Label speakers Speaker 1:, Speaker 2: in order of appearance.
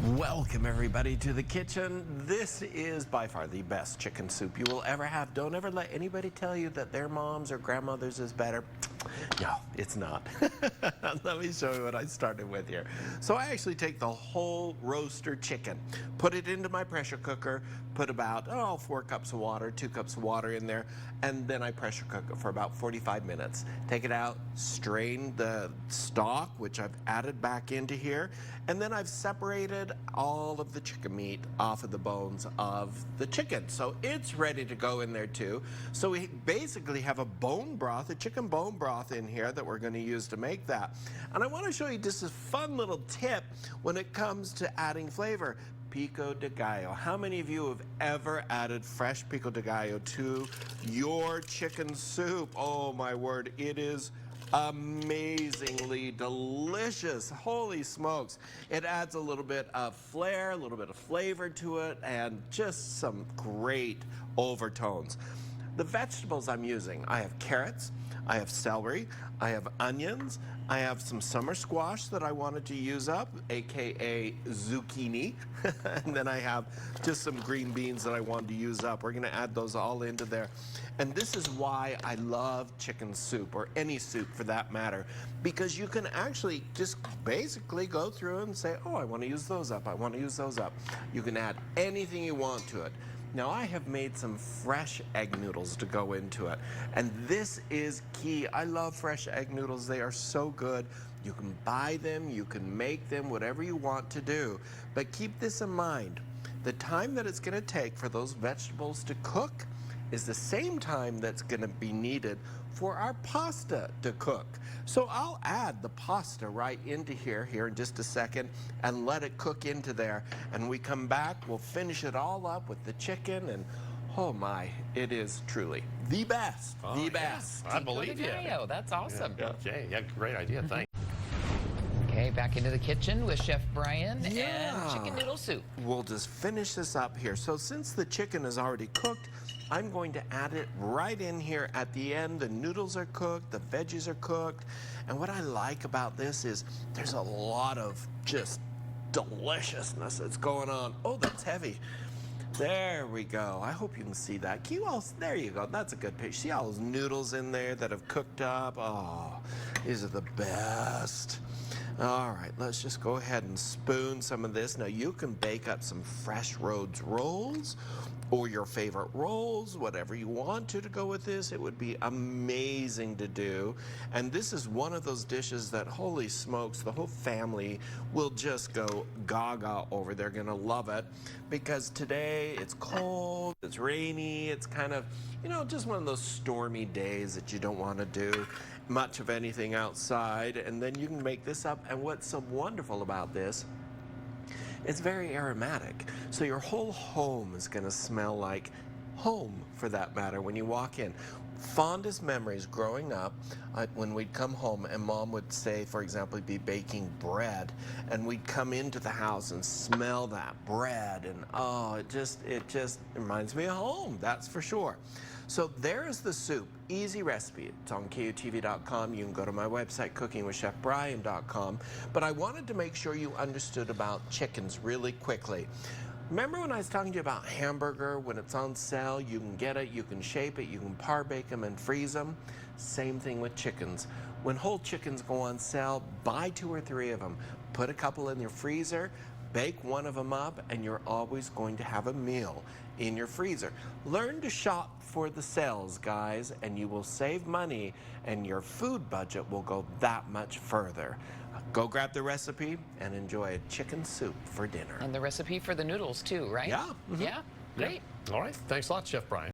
Speaker 1: Welcome everybody to the kitchen. This is by far the best chicken soup you will ever have. Don't ever let anybody tell you that their mom's or grandmother's is better. No, it's not. Let me show you what I started with here. So I actually take the whole roaster chicken, put it into my pressure cooker, put about 4 cups of water, 2 cups of water in there, and then I pressure cook it for about 45 minutes. Take it out, strain the stock, which I've added back into here, and then I've separated all of the chicken meat off of the bones of the chicken. So it's ready to go in there too. So we basically have a bone broth, a chicken bone broth in here that we're going to use to make that. And I want to show you just a fun little tip when it comes to adding flavor. Pico de gallo. How many of you have ever added fresh pico de gallo to your chicken soup? Oh my word, it is amazingly delicious. Holy smokes. It adds a little bit of flair, a little bit of flavor to it, and just some great overtones. The vegetables I'm using, I have carrots, I have celery, I have onions, I have some summer squash that I wanted to use up, aka zucchini, and then I have just some green beans that I wanted to use up. We're going to add those all into there. And this is why I love chicken soup, or any soup for that matter, because you can actually just basically go through and say, oh, I want to use those up, I want to use those up. You can add anything you want to it. Now I have made some fresh egg noodles to go into it, and this is key. I love fresh egg noodles. They are so good. You can buy them, you can make them, whatever you want to do. But keep this in mind. The time that it's going to take for those vegetables to cook is the same time that's going to be needed for our pasta to cook. So I'll add the pasta right into here in just a second and let it cook into there. And we come back, we'll finish it all up with the chicken, and oh my, it is truly the best, the best.
Speaker 2: I believe you.
Speaker 3: That's awesome.
Speaker 2: Yeah, okay, yeah, great idea, thanks.
Speaker 3: Okay, back into the kitchen with Chef Bryan and chicken noodle soup.
Speaker 1: We'll just finish this up here. So since the chicken is already cooked, I'm going to add it right in here at the end. The noodles are cooked, the veggies are cooked, and what I like about this is there's a lot of just deliciousness that's going on. Oh, that's heavy. There we go. I hope you can see that. Can you all, there you go. That's a good picture. See all those noodles in there that have cooked up? Oh, these are the best. All right, let's just go ahead and spoon some of this. Now you can bake up some fresh Rhodes rolls or your favorite rolls, whatever you want to go with this. It would be amazing to do. And this is one of those dishes that, holy smokes, the whole family will just go gaga over. They're gonna love it because today it's cold, it's rainy, it's kind of, you know, just one of those stormy days that you don't want to do much of anything outside. And then you can make this up. And what's so wonderful about this, it's very aromatic. So your whole home is going to smell like home, for that matter, when you walk in. Fondest memories growing up, when we'd come home and Mom would say, for example, be baking bread, and we'd come into the house and smell that bread, and oh, it just reminds me of home, that's for sure. So there's the soup, easy recipe. It's on KUTV.com. You can go to my website, cookingwithchefbryan.com. But I wanted to make sure you understood about chickens really quickly. Remember when I was talking to you about hamburger, when it's on sale, you can get it, you can shape it, you can par bake them and freeze them. Same thing with chickens. When whole chickens go on sale, buy 2 or 3 of them. Put a couple in your freezer, bake one of them up, and you're always going to have a meal in your freezer. Learn to shop for the sales, guys, and you will save money, and your food budget will go that much further. Go grab the recipe and enjoy a chicken soup for dinner.
Speaker 3: And the recipe for the noodles too, right?
Speaker 1: Yeah.
Speaker 3: Yeah, great.
Speaker 2: All right, thanks a lot, Chef Bryan.